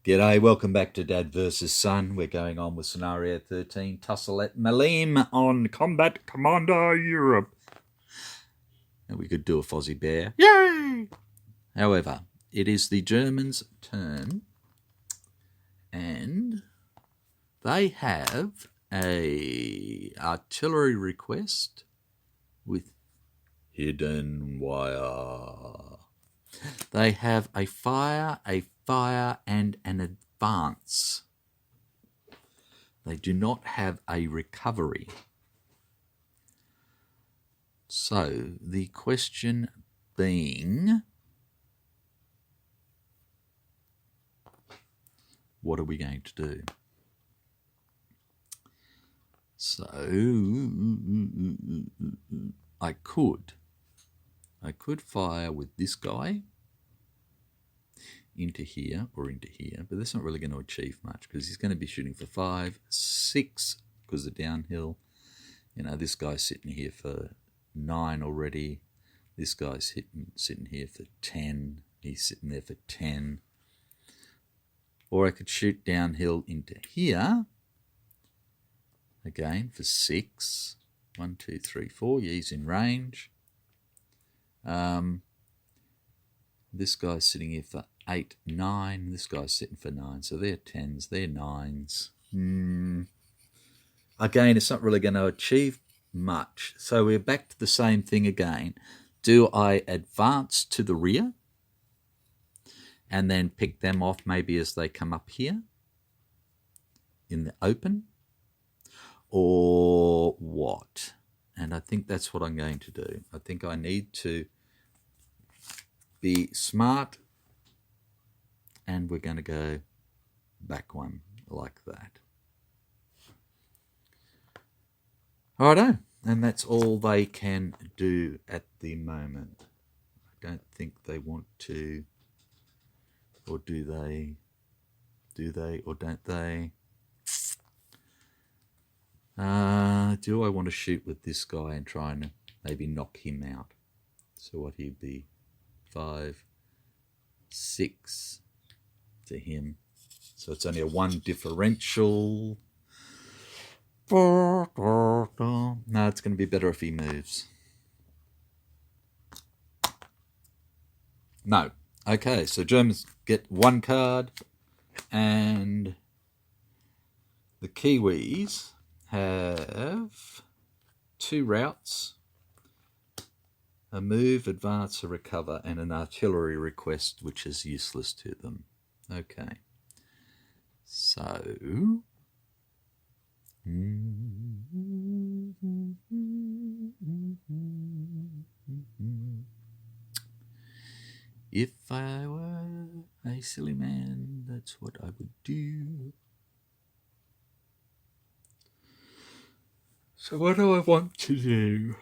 G'day, welcome back to Dad vs. Son. We're going on with scenario 13, Tussle at Maleme on Combat Commander Europe. And we could do a Fozzie Bear. Yay! However, it is the Germans' turn, and they have a artillery request with hidden wire. They have a fire, and an advance. They do not have a recovery. So the question being, what are we going to do? So I could fire with this guy into here or into here, but that's not really going to achieve much because he's going to be shooting for 5, 6 because of downhill. You know, this guy's sitting here for 9 already. This guy's sitting here for 10. He's sitting there for 10. Or I could shoot downhill into here again for 6. 1, 2, 3, 4. Yeah, he's in range. This guy's sitting here for 8, 9. This guy's sitting for 9. So they're 10s, they're 9s. Again, it's not really going to achieve much. So we're back to the same thing again. Do I advance to the rear and then pick them off maybe as they come up here in the open? Or what? And I think that's what I'm going to do. I think I need to be smart, and we're going to go back one like that. Righto, and that's all they can do at the moment. I don't think they want to, or do they? Do they or don't they? Do I want to shoot with this guy and try and maybe knock him out? So what, he'd be 5, 6 to him. So it's only a 1 differential. No, it's going to be better if he moves. No. Okay, so Germans get 1 card, and the Kiwis have 2 routes: a move, advance, a recover, and an artillery request, which is useless to them. Okay. So if I were a silly man, that's what I would do. So what do I want to do?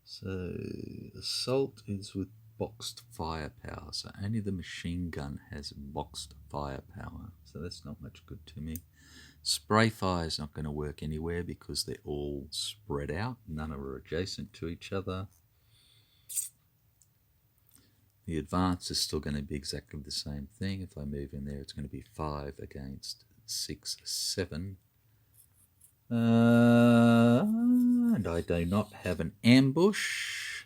So assault is with boxed firepower, so only the machine gun has boxed firepower, so that's not much good to me. Spray fire is not going to work anywhere because they're all spread out, none are adjacent to each other. The advance is still going to be exactly the same thing. If I move in there, it's going to be 5 against 6, 7. And I do not have an ambush.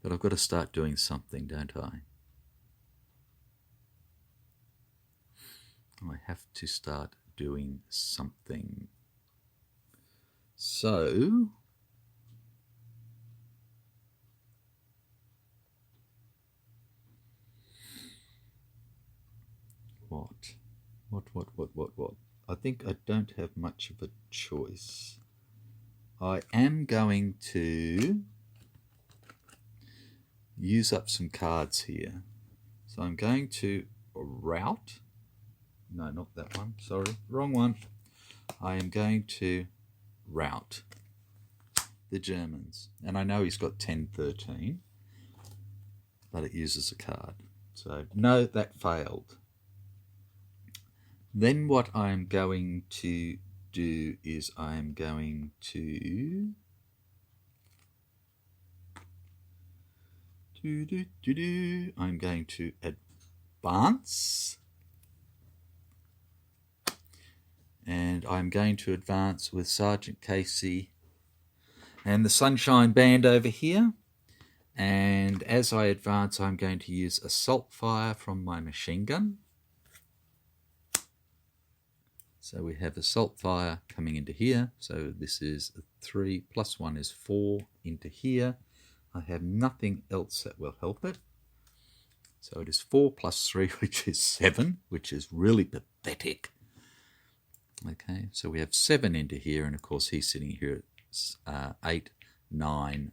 But I've got to start doing something, don't I? I have to start doing something. So what? I think I don't have much of a choice. I am going to use up some cards here. So I'm going to route. No, not that one. Sorry, wrong one. I am going to rout the Germans. And I know he's got 10-13, but it uses a card. So no, that failed. Then what I'm going to do is I'm going to advance, and I'm going to advance with Sergeant Casey and the Sunshine Band over here. And as I advance, I'm going to use assault fire from my machine gun. So we have assault fire coming into here. So this is 3 plus 1 is 4 into here. I have nothing else that will help it. So it is 4 plus 3, which is 7, which is really pathetic. Okay, so we have 7 into here, and of course he's sitting here at 8, 9,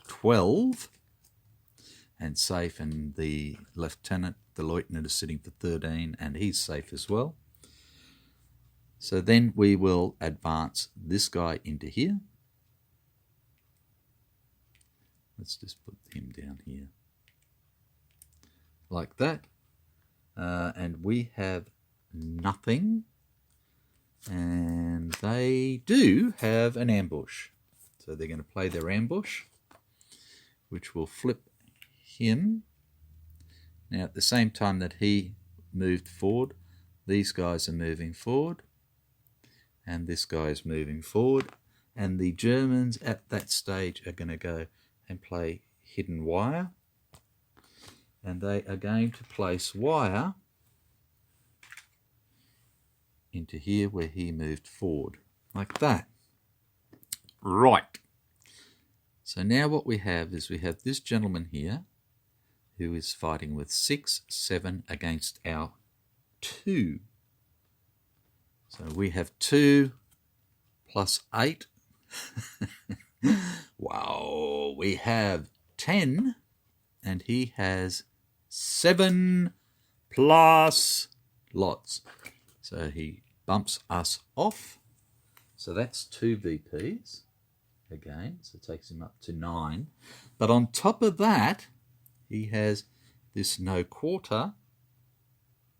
12, and safe, and the lieutenant, is sitting for 13, and he's safe as well. So then we will advance this guy into here. Let's just put him down here. Like that. And we have nothing. And they do have an ambush. So they're going to play their ambush, which will flip him. Now at the same time that he moved forward, these guys are moving forward. And this guy is moving forward. And the Germans at that stage are going to go and play hidden wire. And they are going to place wire into here where he moved forward. Like that. Right. So now what we have is we have this gentleman here who is fighting with 6, 7 against our 2. So we have 2 plus 8. Wow, we have 10, and he has 7 plus lots. So he bumps us off. So that's 2 VPs again. So it takes him up to 9. But on top of that, he has this no quarter.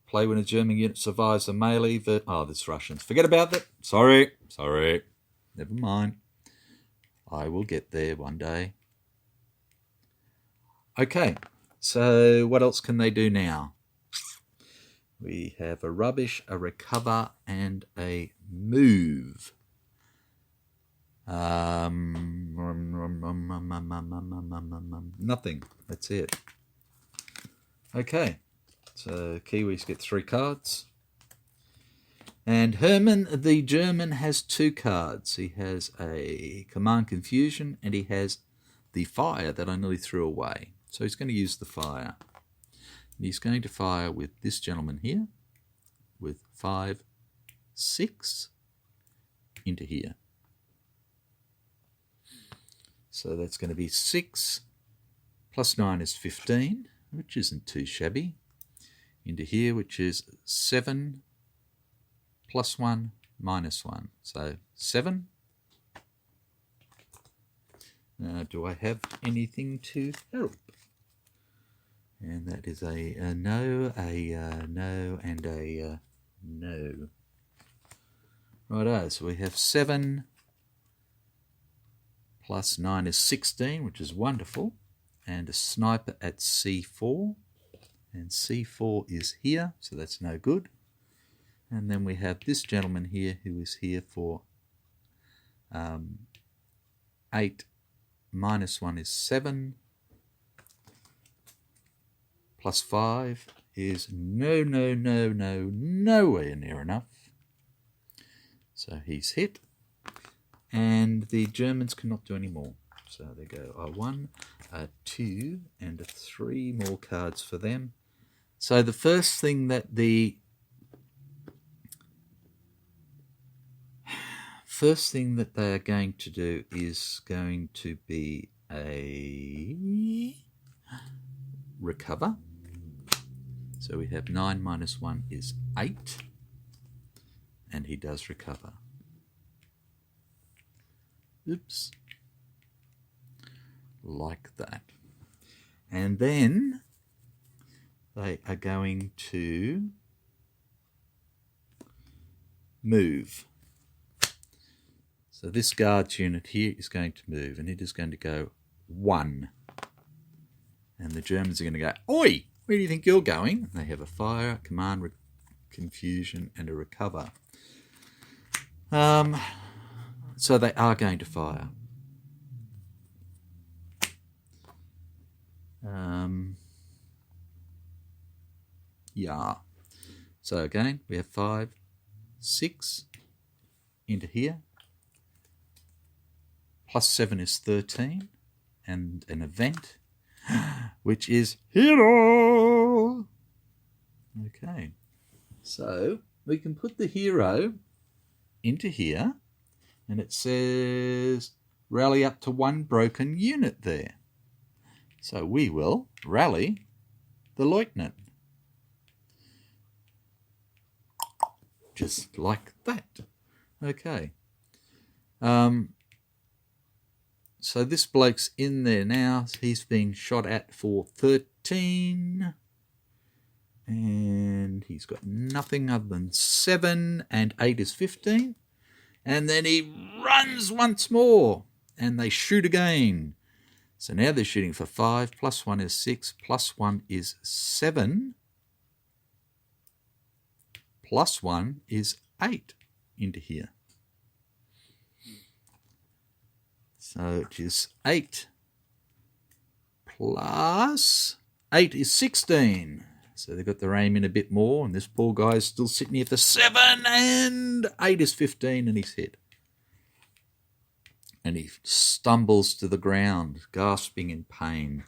Play when a German unit survives a melee. This Russians. Forget about that. Sorry. Never mind. I will get there one day. Okay, so what else can they do now? We have a rubbish, a recover, and a move. Nothing. That's it. Okay. So Kiwis get 3 cards. And Herman, the German, has 2 cards. He has a Command Confusion, and he has the fire that I nearly threw away. So he's going to use the fire. And he's going to fire with this gentleman here, with 5, 6 into here. So that's going to be 6 plus 9 is 15, which isn't too shabby. Into here, which is 7 plus 1 minus 1. So 7. Do I have anything to help? And that is a no, a no, and a no. Righto, so we have 7 plus 9 is 16, which is wonderful. And a sniper at C4. And C4 is here, so that's no good. And then we have this gentleman here who is here for 8 minus 1 is 7. Plus 5 is nowhere near enough. So he's hit. And the Germans cannot do any more. So they go a 1, a 2, and a 3 more cards for them. So the first thing that they are going to do is going to be a recover. So we have 9 minus 1 is 8. And he does recover. Oops. Like that. And then they are going to move. So this guards unit here is going to move, and it is going to go 1. And the Germans are going to go, oi, where do you think you're going? They have a fire, command, confusion, and a recover. So they are going to fire. Yeah. So again, we have 5, 6 into here. Plus 7 is 13. And an event, which is hero. Okay. So we can put the hero into here. And it says rally up to 1 broken unit there. So we will rally the lieutenant. Just like that. Okay. So this bloke's in there now. He's being shot at for 13. And he's got nothing other than 7. And 8 is 15. And then he runs once more. And they shoot again. So now they're shooting for 5. Plus 1 is 6. Plus 1 is 7. Plus 1 is 8 into here. So it is 8 plus 8 is 16. So they've got their aim in a bit more, and this poor guy is still sitting here for 7, and 8 is 15, and he's hit. And he stumbles to the ground, gasping in pain.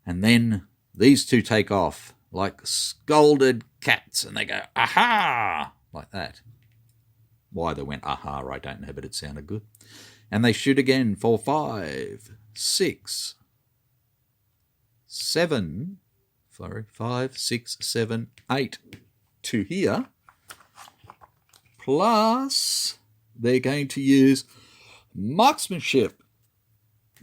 And then these two take off like scolded cats, and they go, aha, like that. Why they went aha, I don't know, but it sounded good. And they shoot again for 5, 6, 7, 5, 6, 7, 8 to here. Plus, they're going to use marksmanship.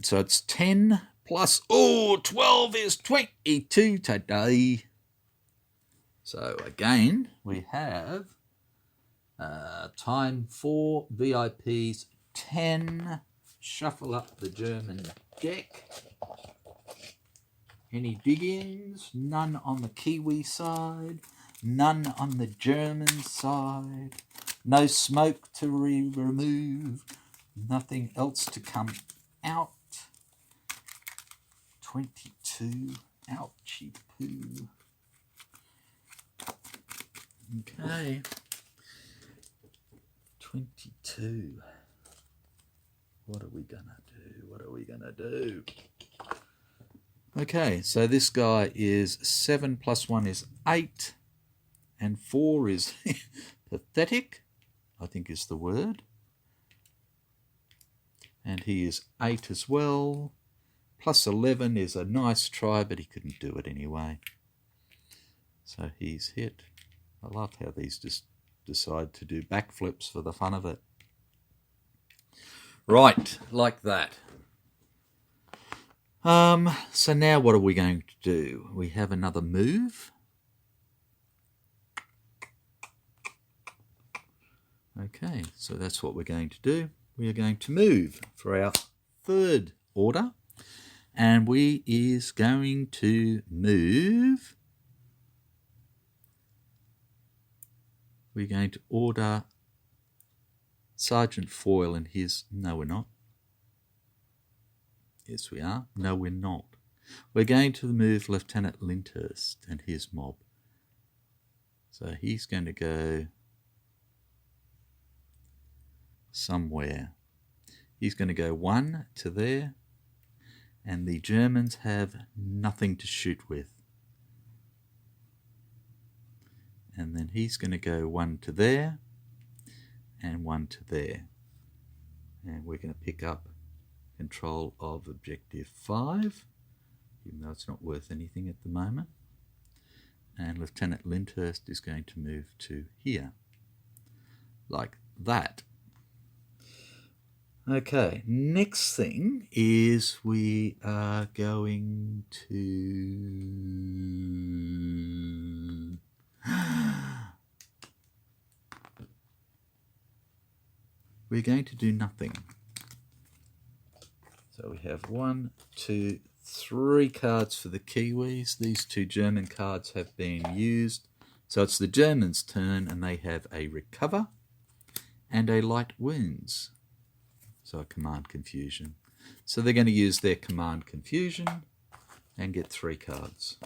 So it's 10 plus, 12 is 22 today. So again, we have time for VIPs 10. Shuffle up the German deck. Any dig-ins? None on the Kiwi side. None on the German side. No smoke to remove. Nothing else to come out. 22. Ouchie poo. Okay. 22. What are we going to do? What are we going to do? Okay, so this guy is 7 plus 1 is 8. And 4 is pathetic, I think is the word. And he is 8 as well. Plus 11 is a nice try, but he couldn't do it anyway. So he's hit. I love how these just decide to do backflips for the fun of it. Right, like that. So now what are we going to do? We have another move. Okay, so that's what we're going to do. We are going to move for our third order. And we is going to move. We're going to order Sergeant Foyle and his... No, we're not. Yes, we are. No, we're not. We're going to move Lieutenant Lyndhurst and his mob. So he's going to go somewhere. He's going to go 1 to there. And the Germans have nothing to shoot with. And then he's going to go 1 to there and 1 to there. And we're going to pick up control of objective 5, even though it's not worth anything at the moment. And Lieutenant Lyndhurst is going to move to here, like that. Okay, next thing is we are going to... We're going to do nothing. So we have 1, 2, 3 cards for the Kiwis. These 2 German cards have been used. So it's the Germans' turn, and they have a recover and a light wounds. So a command confusion. So they're going to use their command confusion and get 3 cards.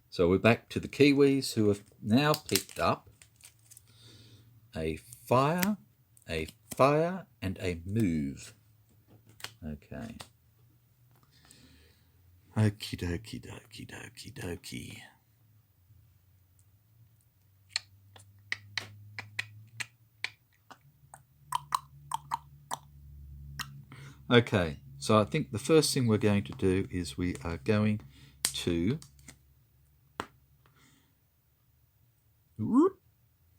So we're back to the Kiwis, who have now picked up a fire, and a move. Okay. Okie dokie dokie dokie dokie. Okay, so I think the first thing we're going to do is we are going to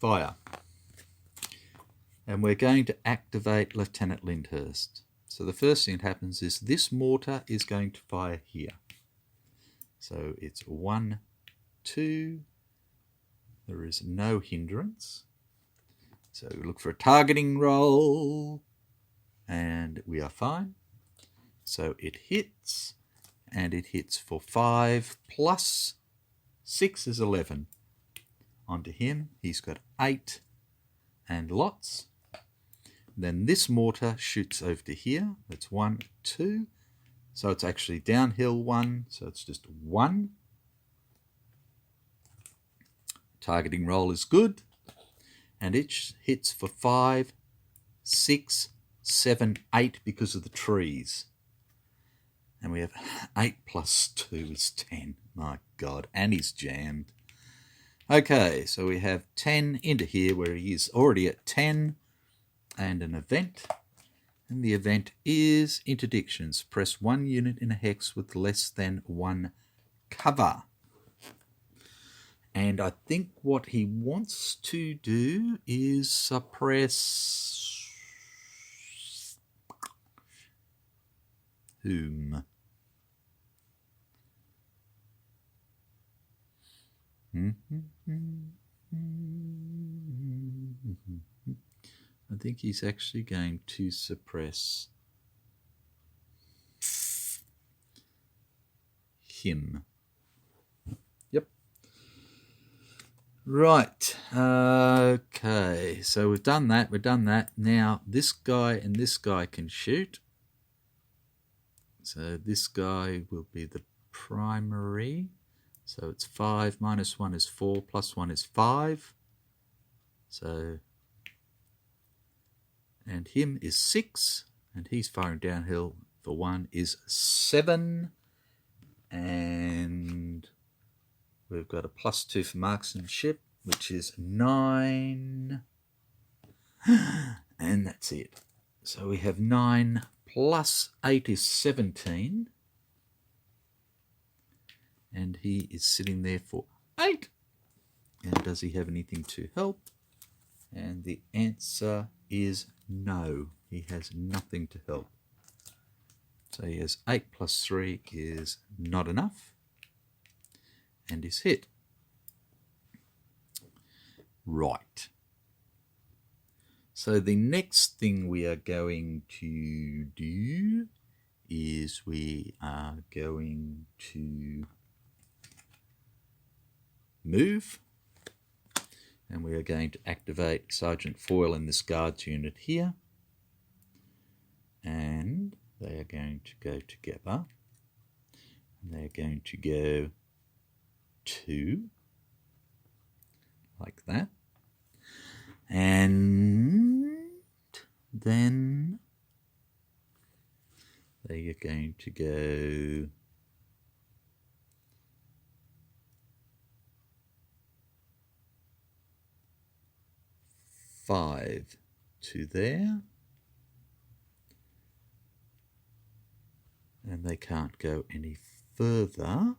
fire. And we're going to activate Lieutenant Lyndhurst. So the first thing that happens is this mortar is going to fire here. So it's 1, 2. There is no hindrance. So we look for a targeting roll. And we are fine. So it hits. And it hits for 5 plus 6 is 11. Onto him. He's got 8 and lots. Then this mortar shoots over to here. That's 1, 2. So it's actually downhill 1. So it's just 1. Targeting roll is good. And it hits for 5, 6, 7, 8 because of the trees. And we have 8 plus 2 is 10. My God. And he's jammed. Okay, so we have 10 into here where he is already at 10. And an event, and the event is interdictions. Press 1 unit in a hex with less than 1 cover. And I think what he wants to do is suppress whom? I think he's actually going to suppress him. Yep. Right. Okay. So we've done that. We've done that. Now this guy and this guy can shoot. So this guy will be the primary. So it's 5 minus 1 is 4 plus 1 is 5. So... and him is 6, and he's firing downhill for 1 is 7. And we've got a +2 for marksmanship, which is 9. And that's it. So we have 9 plus 8 is 17. And he is sitting there for 8. And does he have anything to help? And the answer is no. He has nothing to help. So he has 8 plus 3 is not enough. And is hit. Right. So the next thing we are going to do is we are going to move. And we are going to activate Sergeant Foyle in this guards unit here. And they are going to go together. And they are going to go 2. Like that. And then they are going to go 5 to there. And they can't go any further.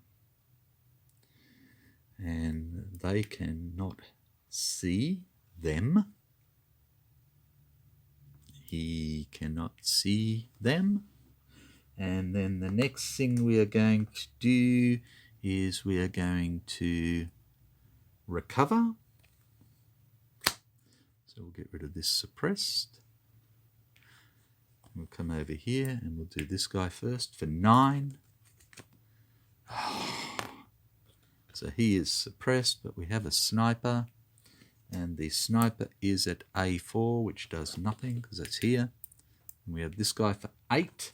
And they cannot see them cannot see them. And then the next thing we are going to do is we are going to recover. So we'll get rid of this suppressed. We'll come over here and we'll do this guy first for 9. So he is suppressed, but we have a sniper. And the sniper is at A4, which does nothing because it's here. And we have this guy for 8.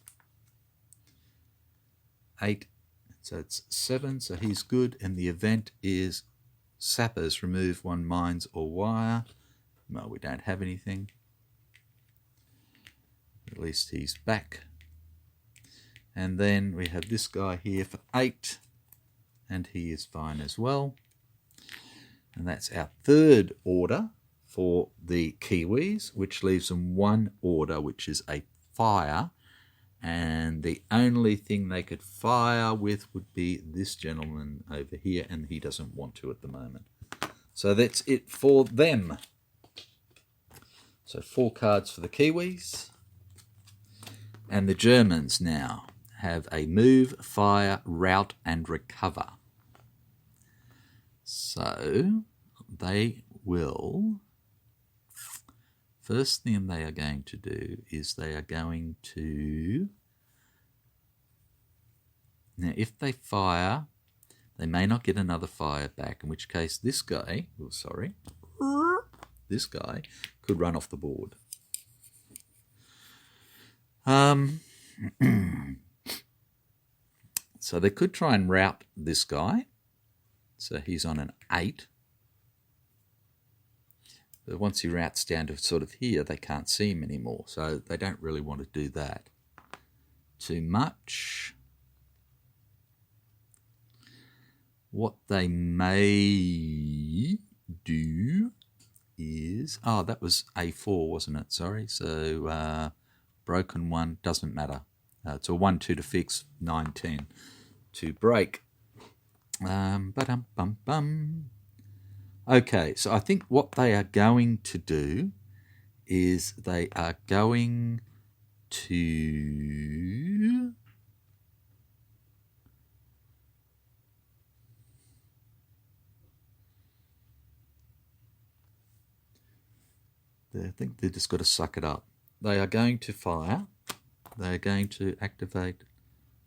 8, so it's 7, so he's good. And the event is sappers, remove 1 mines or wire. Well, we don't have anything. At least he's back. And then we have this guy here for 8, and he is fine as well. And that's our 3rd order for the Kiwis, which leaves them 1 order, which is a fire. And the only thing they could fire with would be this gentleman over here, and he doesn't want to at the moment. So that's it for them. So 4 cards for the Kiwis. And the Germans now have a move, fire, rout, and recover. So they will... First thing they are going to do is they are going to... Now, if they fire, they may not get another fire back, in which case this guy... Oh, sorry. This guy could run off the board. So they could try and rout this guy. So he's on an 8. But once he routs down to sort of here, they can't see him anymore. So they don't really want to do that too much. What they may do is... Oh, that was A4, wasn't it? Sorry. So broken 1, doesn't matter. It's a 1-2 to fix, 9-10 to break. Okay, so I think what they are going to do is they are going to... I think they've just got to suck it up. They are going to fire. They are going to activate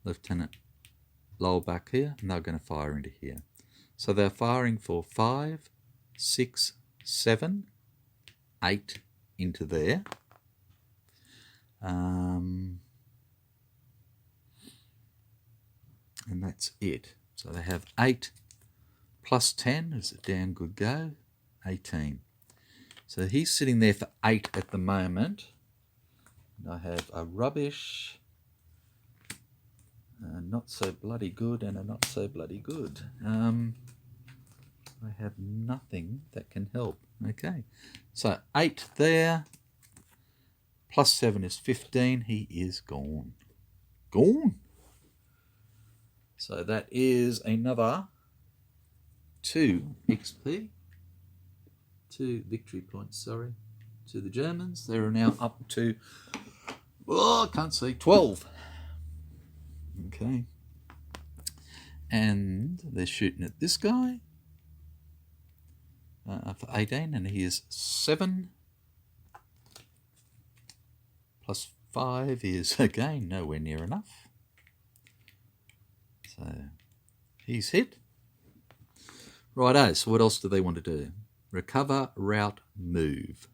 Lieutenant Lowell back here, and they're going to fire into here. So they're firing for 5, 6, 7, 8 into there. And that's it. So they have 8 plus 10 is a damn good go, 18. So he's sitting there for 8 at the moment. And I have a rubbish, not so bloody good, and a not so bloody good. I have nothing that can help. Okay, so 8 there, plus 7 is 15. He is gone. Gone. So that is another 2 XP. 2 victory points, sorry, to the Germans. They are now up to, oh, I can't see, 12. Okay. And they're shooting at this guy for 18, and he is 7. Plus 5 is, again, nowhere near enough. So he's hit. Righto, so what else do they want to do? Recover, rout, move.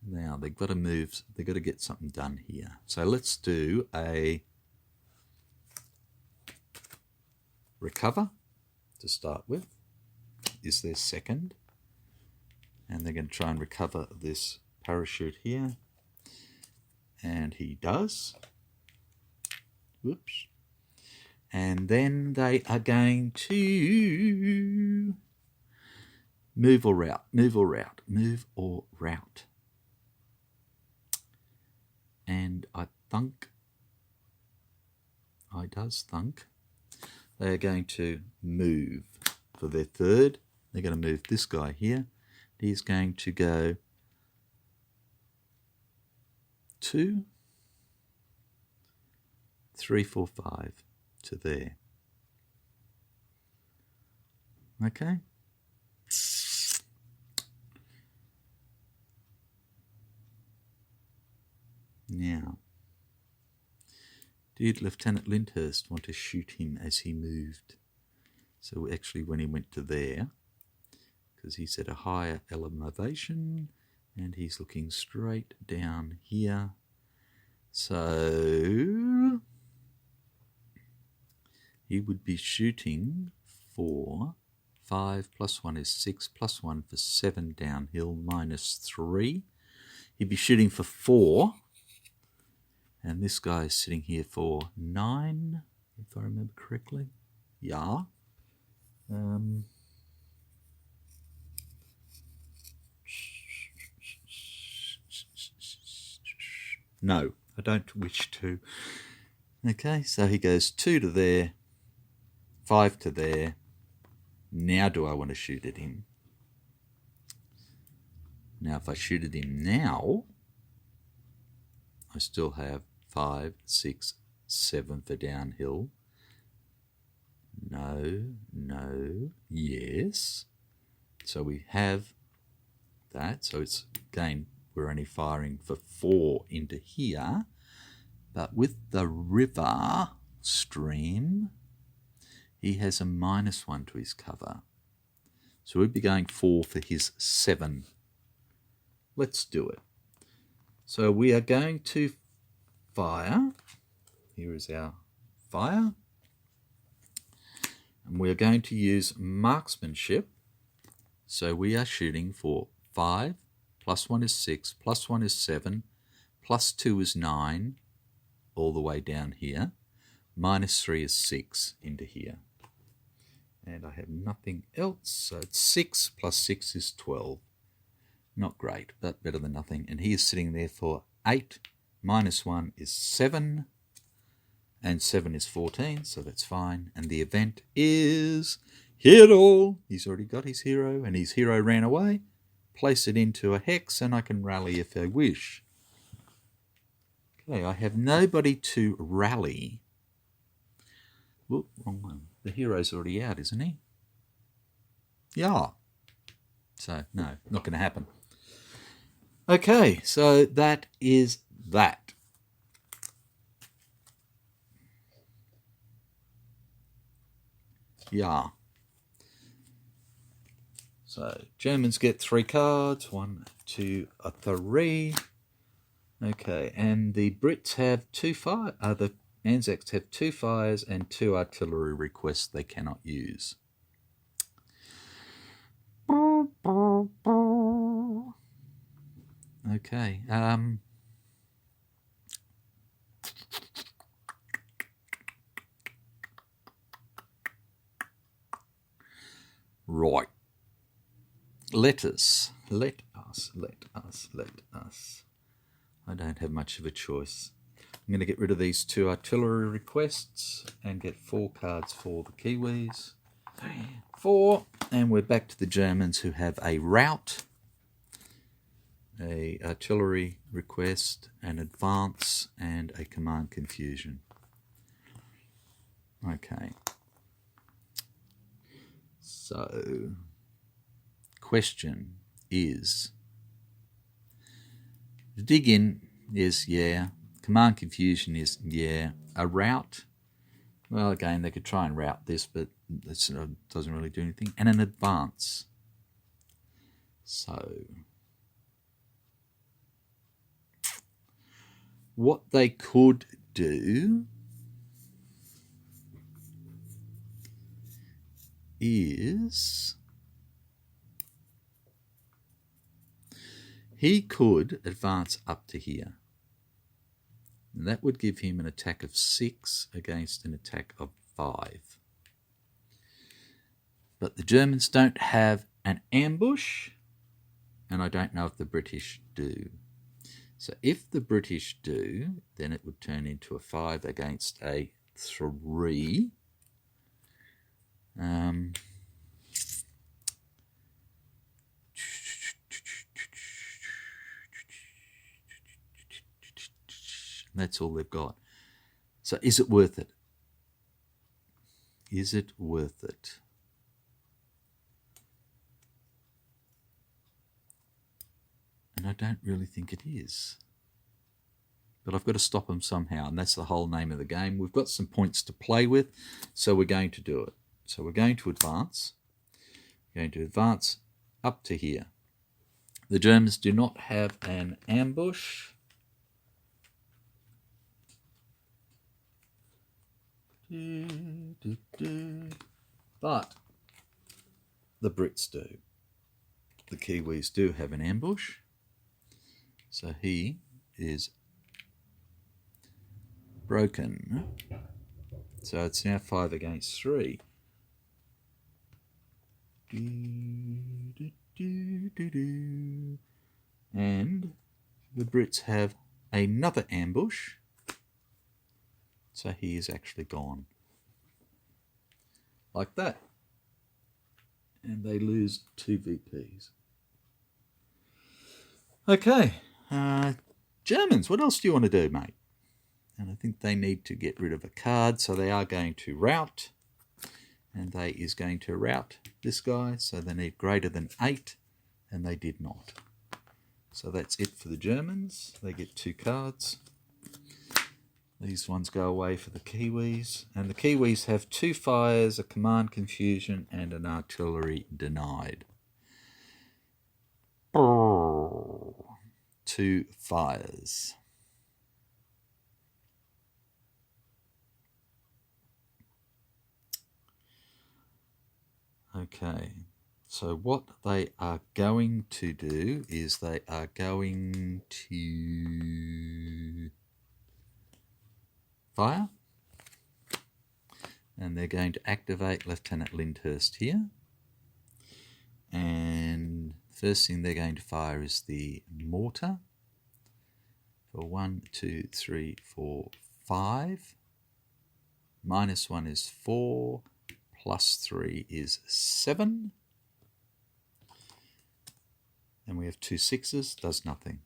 Now, they've got to move. They've got to get something done here. So let's do a recover to start with. Is their second. And they're going to try and recover this parachute here. And he does. Whoops. And then they are going to... move or rout, move or rout, move or rout. And I does think they are going to move for their third. They're going to move this guy here. He's going to go 2, 3, 4, 5 to there. Okay. Now, did Lieutenant Lyndhurst want to shoot him as he moved? So actually when he went to there, because he's at a higher elevation and he's looking straight down here. So he would be shooting for 5 plus 1 is 6 plus 1 for 7 downhill minus 3. He'd be shooting for 4. And this guy is sitting here for 9, if I remember correctly. Yeah. No, I don't wish to. Okay, so he goes 2 to there, 5 to there. Now do I want to shoot at him? Now if I shoot at him now, I still have 5, 6, 7 for downhill. No, yes. So we have that. So it's, again, we're only firing for 4 into here. But with the river stream, he has a -1 to his cover. So we'd be going 4 for his 7. Let's do it. So we are going to fire. Here is our fire. And we are going to use marksmanship. So we are shooting for 5, plus 1 is 6, plus 1 is 7, plus 2 is 9, all the way down here. Minus 3 is 6 into here. And I have nothing else, so it's 6 plus 6 is 12. Not great, but better than nothing. And he is sitting there for 8, minus 1 is 7, and 7 is 14, so that's fine. And the event is hero. He's already got his hero, and his hero ran away. Place it into a hex, and I can rally if I wish. Okay, I have nobody to rally. Whoop, wrong one. The hero's already out, isn't he? Yeah. So, no, not going to happen. Okay, so that is that. Yeah. So, Germans get 3 cards. 1, 2, 3. Okay, and the Brits have 2 fire. The Anzacs have 2 fires and 2 artillery requests they cannot use. Okay. Right. Let us. I don't have much of a choice. I'm going to get rid of these 2 artillery requests and get 4 cards for the Kiwis. 4, and we're back to the Germans who have a rout, a artillery request, an advance, and a command confusion. Okay. So, question is, dig in is yeah, command confusion is yeah, a rout, well again they could try and route this, but it doesn't really do anything, and an advance. So what they could do is he could advance up to here. And that would give him an attack of 6 against an attack of 5. But the Germans don't have an ambush, and I don't know if the British do. So if the British do, then it would turn into a 5 against a 3. That's all they've got. So is it worth it? Is it worth it? And I don't really think it is. But I've got to stop them somehow, and that's the whole name of the game. We've got some points to play with, so we're going to do it. So we're going to advance. We're going to advance up to here. The Germans do not have an ambush. But the Brits do. The Kiwis do have an ambush. So he is broken. So it's now 5 against 3. And the Brits have another ambush. So he is actually gone. Like that. And they lose 2 VPs. Okay. Germans, what else do you want to do, mate? And I think they need to get rid of a card, so they are going to rout. And they is going to rout this guy, so they need greater than 8, and they did not. So that's it for the Germans. They get 2 cards. These ones go away for the Kiwis. And the Kiwis have 2 fires, a command confusion, and an artillery denied. 2 fires. Okay, so what they are going to do is they are going to fire, and they're going to activate Lieutenant Lyndhurst here. And the first thing they're going to fire is the mortar for 1, 2, 3, 4, 5. -1 is 4. +3 is 7. And we have 2 6s, does nothing.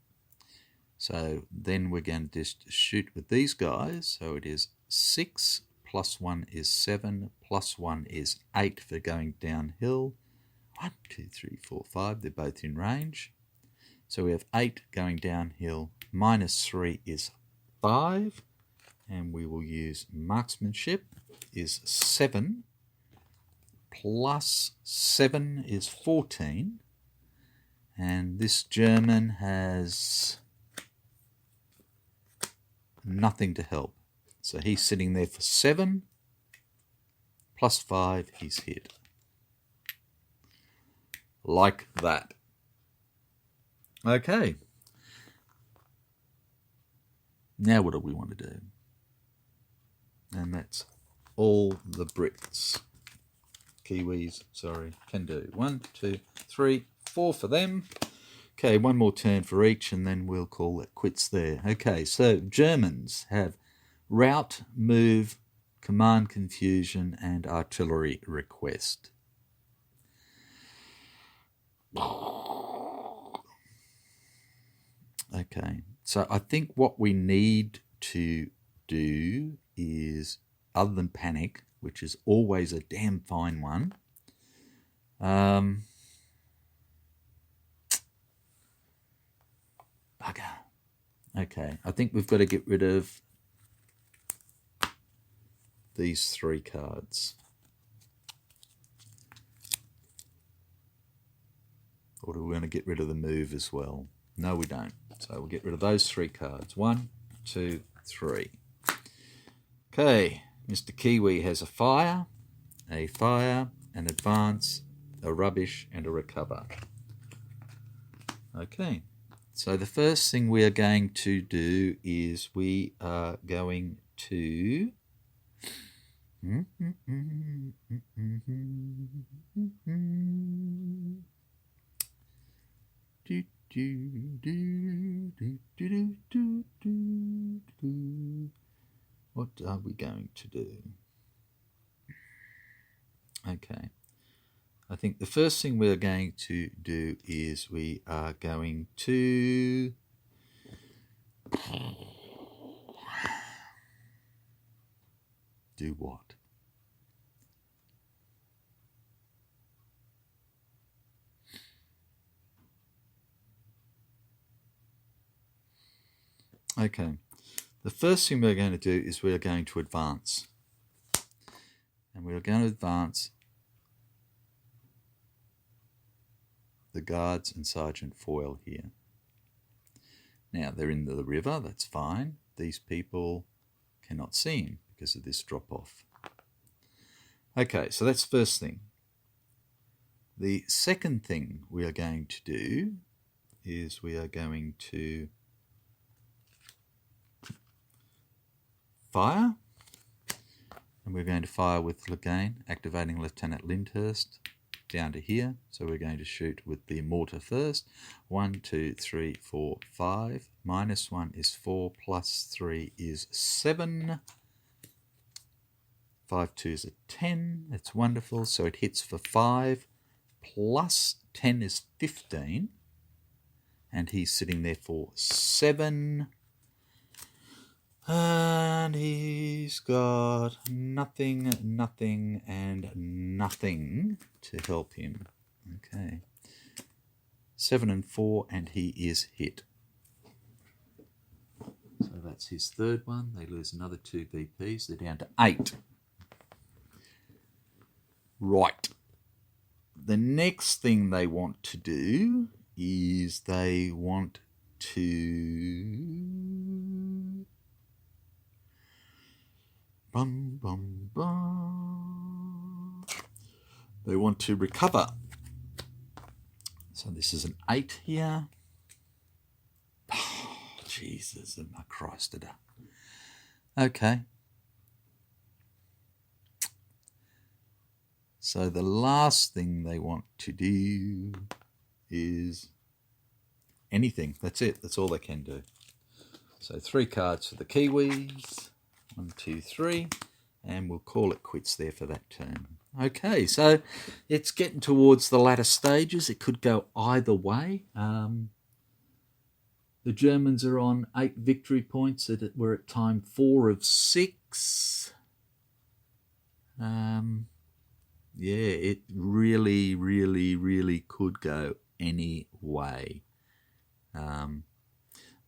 So then we're going to just shoot with these guys. So it is 6 +1 is 7, +1 is 8 for going downhill. 1, 2, 3, 4, 5, they're both in range. So we have 8 going downhill, -3 is 5. And we will use marksmanship is 7. +7 is 14, and this German has nothing to help. So he's sitting there for 7, +5, he's hit. Like that. Okay. Now what do we want to do? And that's all the Brits. Kiwis, sorry, can do. 1, 2, 3, 4 for them. Okay, one more turn for each, and then we'll call it quits there. Okay, so Germans have rout, move, command confusion, and artillery request. Okay, so I think what we need to do is, other than panic, which is always a damn fine one. Okay, I think we've got to get rid of these 3 cards. Or do we want to get rid of the move as well? No, we don't. So we'll get rid of those 3 cards. 1, 2, 3. Okay. Mr. Kiwi has a fire, an advance, a rubbish, and a recover. Okay, so the first thing we are going to do is we are going to what are we going to do? Okay. I think the first thing we're going to do is we are going to do what? Okay, the first thing we're going to do is we're going to advance. And we're going to advance the guards and Sergeant Foyle here. Now, they're in the river, that's fine. These people cannot see him because of this drop-off. Okay, so that's the first thing. The second thing we are going to do is we are going to fire. And we're going to fire with, again, activating Lieutenant Lyndhurst down to here. So we're going to shoot with the mortar first. 1, 2, 3, 4, 5. -1 is 4, +3 is 7. 5 2s are 10. That's wonderful. So it hits for 5. Plus 10 is 15. And he's sitting there for 7. And he's got nothing, nothing, and nothing to help him. Okay. 7 and 4, and he is hit. So that's his third one. They lose another 2 BPs. They're down to 8. Right. The next thing they want to do is they want to... Bum, bum, bum. They want to recover. So this is an 8 here. Oh, Jesus, my Christ. Okay. So the last thing they want to do is anything. That's it. That's all they can do. So 3 cards for the Kiwis. 1, 2, 3, and we'll call it quits there for that turn. Okay, so it's getting towards the latter stages. It could go either way. The Germans are on 8 victory points. We're at time 4 of 6. Yeah, it really, really, really could go any way.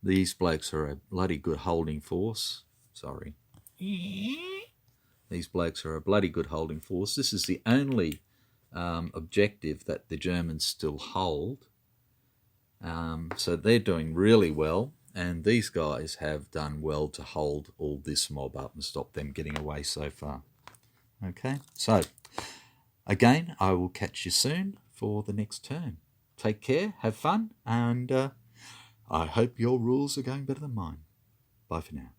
These blokes are a bloody good holding force. Sorry. These blokes are a bloody good holding force. This is the only objective that the Germans still hold. So they're doing really well, and these guys have done well to hold all this mob up and stop them getting away so far. Okay, so again, I will catch you soon for the next turn. Take care, have fun, and I hope your rules are going better than mine. Bye for now.